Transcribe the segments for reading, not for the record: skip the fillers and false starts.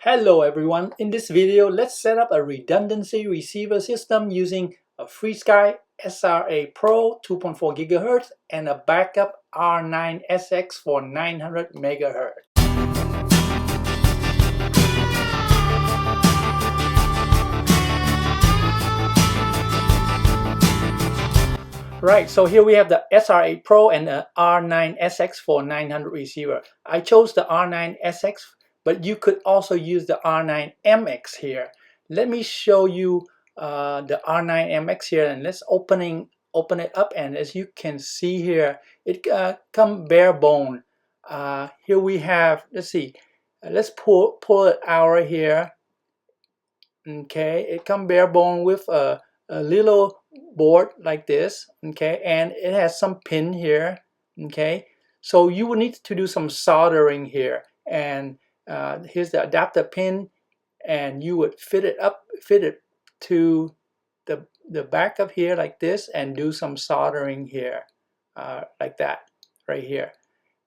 Hello everyone, in this video let's set up a redundancy receiver system using a FrSky SR8 Pro 2.4 GHz and a backup R9SX for 900 MHz. Right, so here we have the SR8 Pro and the R9SX for 900 receiver. I chose the R9SX, but you could also use the R9MX here. Let me show you the R9MX here, and let's open it up. And as you can see here, it come bare bone. Here we have, let's see, let's pull it out here. Okay, it come bare bone with a little board like this, okay, and it has some pin here, okay, so you will need to do some soldering here, and here's the adapter pin, and you would fit it to the back of here like this, and do some soldering here like that right here.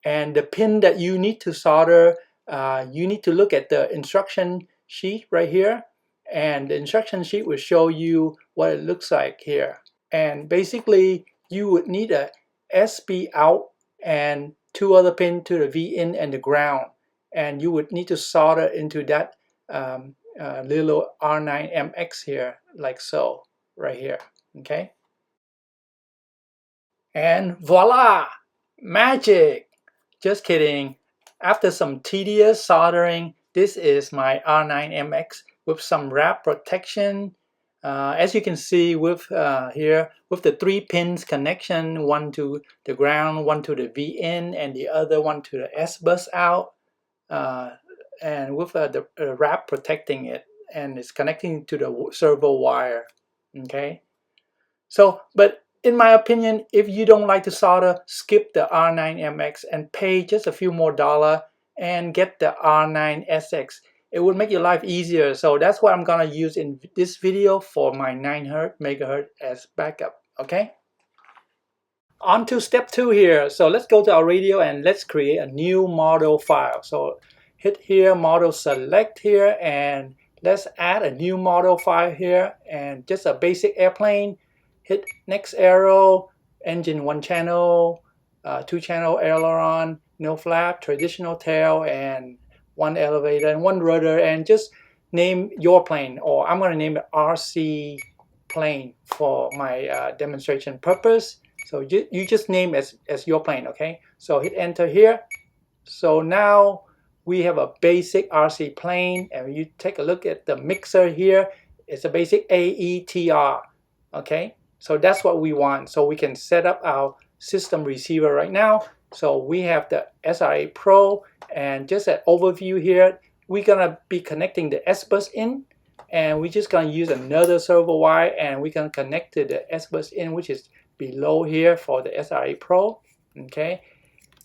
And the pin that you need to solder, you need to look at the instruction sheet right here, and the instruction sheet will show you what it looks like here. And basically you would need a SB out and two other pins to the V in and the ground, and you would need to solder into that little R9MX here, like so, right here. Okay, and voila, magic! Just kidding. After some tedious soldering, this is my R9MX with some wrap protection. As you can see with here, with the 3 pins connection, one to the ground, one to the V in, and the other one to the S bus out, and with the wrap protecting it, and it's connecting to the servo wire. Okay, so but in my opinion, if you don't like to solder, skip the R9MX and pay just a few more dollars and get the R9SX. It would make your life easier, so that's what I'm gonna use in this video for my 900 MHz as backup. Okay, on to step 2 here. So let's go to our radio and let's create a new model file. So hit here, model select here, and let's add a new model file here, and just a basic airplane. Hit next arrow, engine 1 channel, 2 channel aileron, no flap, traditional tail, and 1 elevator and 1 rudder, and just name your plane, or I'm going to name it RC plane for my demonstration purpose. So you just name as your plane. Okay, so hit enter here. So now we have a basic RC plane, and you take a look at the mixer here. It's a basic AETR. Okay, so that's what we want, so we can set up our system receiver right now. So we have the SR8 Pro, and just an overview here, we're gonna be connecting the S bus in, and we're just gonna use another servo wire, and we can connect to the S bus in, which is below here for the SR8 Pro. Okay,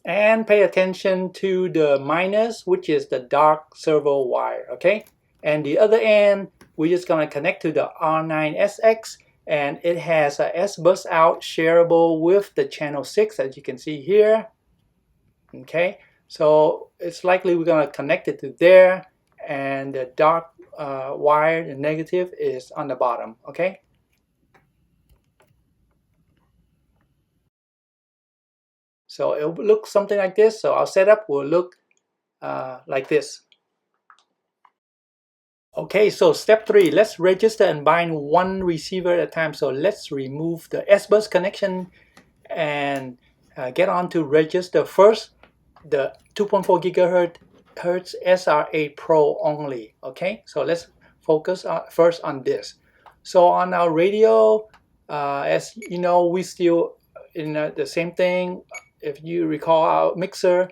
and pay attention to the minus, which is the dark servo wire. Okay, and the other end, we're just gonna connect to the R9SX, and it has a S bus out shareable with the channel 6, as you can see here. Okay, so it's likely we're going to connect it to there, and the dark wire, the negative, is on the bottom. Okay, so it will look something like this. So our setup will look like this. Okay, so step 3, let's register and bind 1 receiver at a time. So let's remove the S bus connection and get on to register first the 2.4 GHz SR8 Pro only. Okay, so let's focus first on this. So on our radio, as you know, we still in the same thing. If you recall our mixer,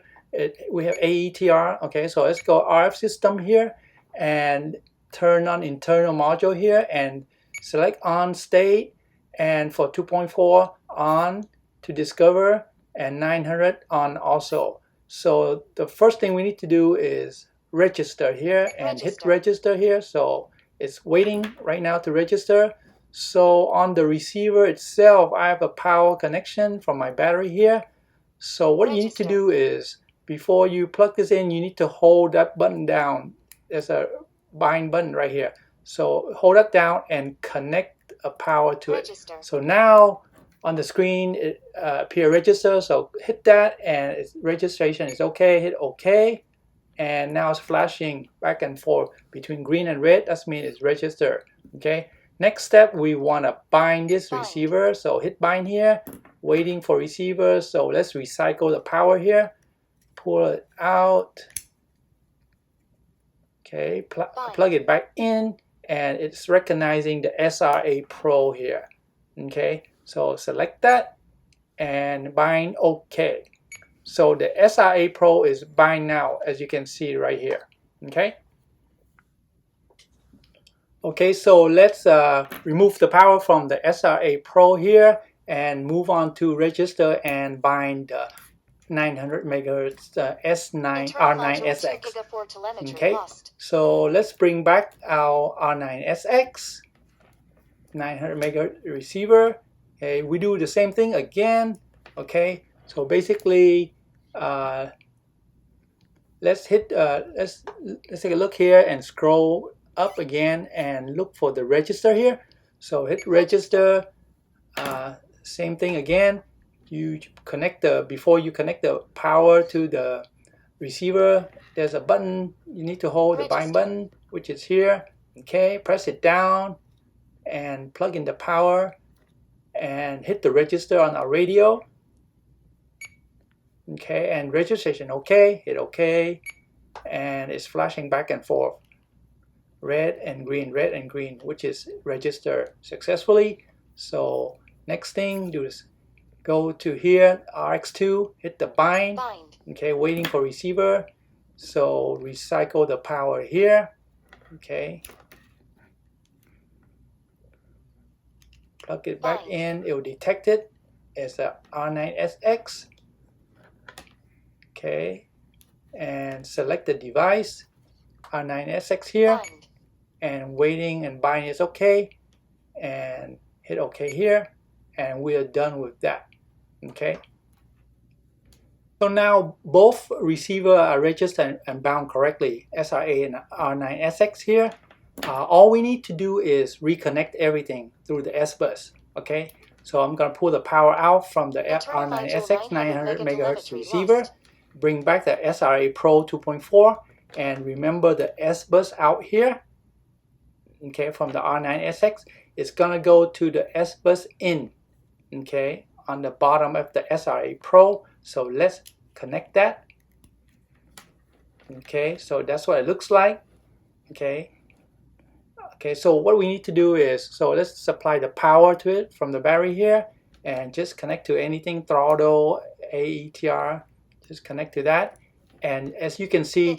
we have AETR. Okay, so let's go RF system here and turn on internal module here and select on state, and for 2.4 on to discover, and 900 on also. So the first thing we need to do is register here, and hit register here. So it's waiting right now to register. So on the receiver itself, I have a power connection from my battery here. So what you need to do is, before you plug this in, you need to hold that button down there's a bind button right here. So hold it down and connect a power to Register. it. So now on the screen it appear register. So hit that and its registration is okay. Hit OK, and now it's flashing back and forth between green and red. That means it's registered. Okay. Next step, we want to bind this receiver. So hit bind here, waiting for receiver. So let's recycle the power here. Pull it out. Okay, plug it back in, and it's recognizing the SR8 Pro here. Okay, so select that and bind OK. So the SR8 Pro is bind now, as you can see right here. Okay. Okay, so let's remove the power from the SR8 Pro here and move on to register and bind the 900 megahertz R9SX. Okay, so let's bring back our R9SX 900 megahertz receiver. Okay, we do the same thing again. Okay, so basically, let's take a look here and scroll up again and look for the register here. So hit register. Same thing again. You connect before you connect the power to the receiver, there's a button you need to hold, the bind button, which is here. Okay, press it down and plug in the power and hit the register on our radio. Okay, and registration okay, hit OK, and it's flashing back and forth, red and green, which is registered successfully. So next thing, do is go to here, RX2, hit the bind. Okay, waiting for receiver. So recycle the power here. Okay. Plug it back in, it will detect it as a R9SX. Okay, and select the device, R9SX here, and waiting and bind is okay, and hit OK here, and we are done with that. Okay. So now both receiver are registered and bound correctly, SR8 and R9SX here. All we need to do is reconnect everything through the S-bus. Okay, so I'm going to pull the power out from the R9SX 900 megahertz receiver, bring back the SR8 Pro 2.4, and remember the S-bus out here. Okay, from the R9SX, it's going to go to the S-bus in. Okay, on the bottom of the SR8 Pro. So let's connect that. Okay, so that's what it looks like. Okay. Okay, so what we need to do is, so let's supply the power to it from the battery here and just connect to anything, throttle, AETR, just connect to that. And as you can see,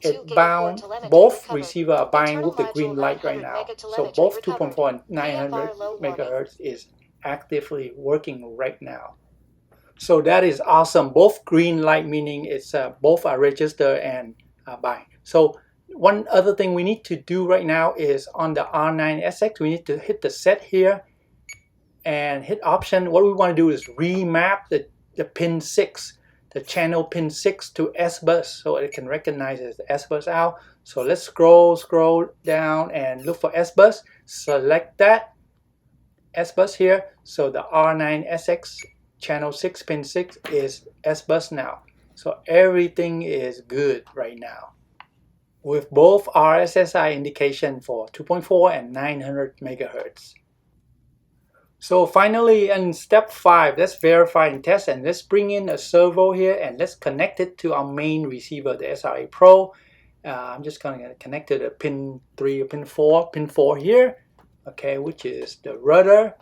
it bound, both receiver are bound with the green light right now. So both 2.4 and 900 megahertz is actively working right now. So that is awesome. Both green light, meaning it's both are registered and bind. So one other thing we need to do right now is on the R9SX, we need to hit the set here and hit option. What we want to do is remap the pin 6, the channel pin 6 to S-bus, so it can recognize it as the S-bus out. So let's scroll down and look for S-bus. Select that S-bus here. So the R9SX channel 6 pin 6 is S-bus now. So everything is good right now, with both RSSI indication for 2.4 and 900 megahertz. So finally, in step 5, let's verify and test, and let's bring in a servo here and let's connect it to our main receiver, the SR8 Pro. I'm just going to connect to the pin 3 or pin 4 here, okay, which is the rudder.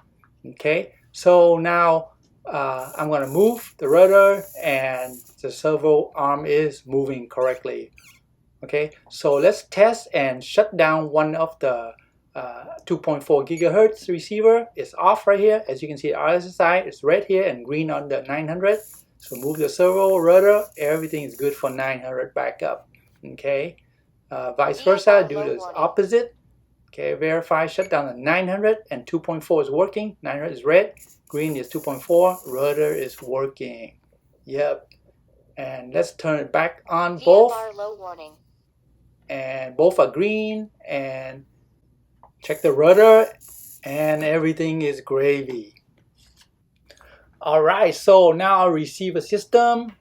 Okay, so now I'm going to move the rudder and the servo arm is moving correctly. Okay, so let's test and shut down one of the 2.4 gigahertz receiver. It's off right here. As you can see, RSSI is red here and green on the 900. So move the servo, rudder, everything is good for 900 backup. Okay, vice versa, do the opposite. Okay, verify, shut down the 900 and 2.4 is working. 900 is red, green is 2.4, rudder is working. Yep. And let's turn it back on both. Low warning. and both are green, and check the rudder, and everything is gravy. Alright, so now our receiver system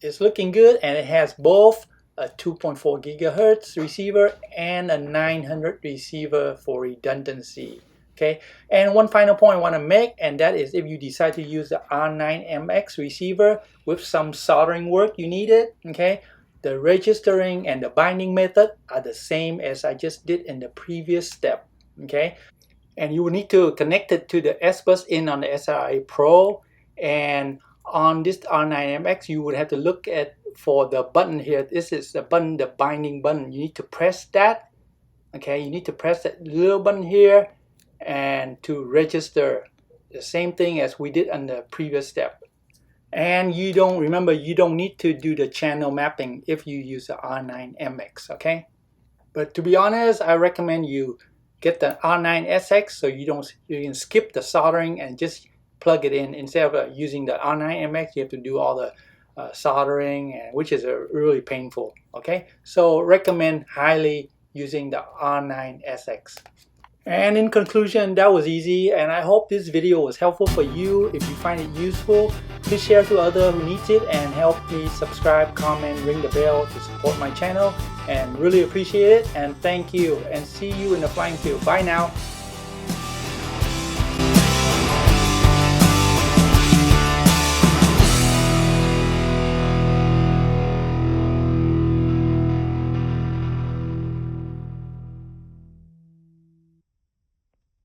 is looking good, and it has both a 2.4 gigahertz receiver and a 900 receiver for redundancy. Okay, and one final point I want to make, and that is if you decide to use the R9MX receiver with some soldering work you needed, okay, the registering and the binding method are the same as I just did in the previous step. Okay, and you will need to connect it to the S-bus in on the SR8 Pro, and on this R9MX you would have to look at for the button here. This is the button, the binding button. You need to press that. Okay, you need to press that little button here and to register, the same thing as we did on the previous step. And you don't need to do the channel mapping if you use the R9MX. Okay, but to be honest, I recommend you get the R9SX so you can skip the soldering and just plug it in. Instead of using the R9MX, you have to do all the soldering, which is really painful. Okay, so recommend highly using the R9SX. And in conclusion, that was easy, and I hope this video was helpful for you. If you find it useful, please share to others who needs it, and help me subscribe, comment, ring the bell to support my channel, and really appreciate it. And thank you, and see you in the flying field. Bye now.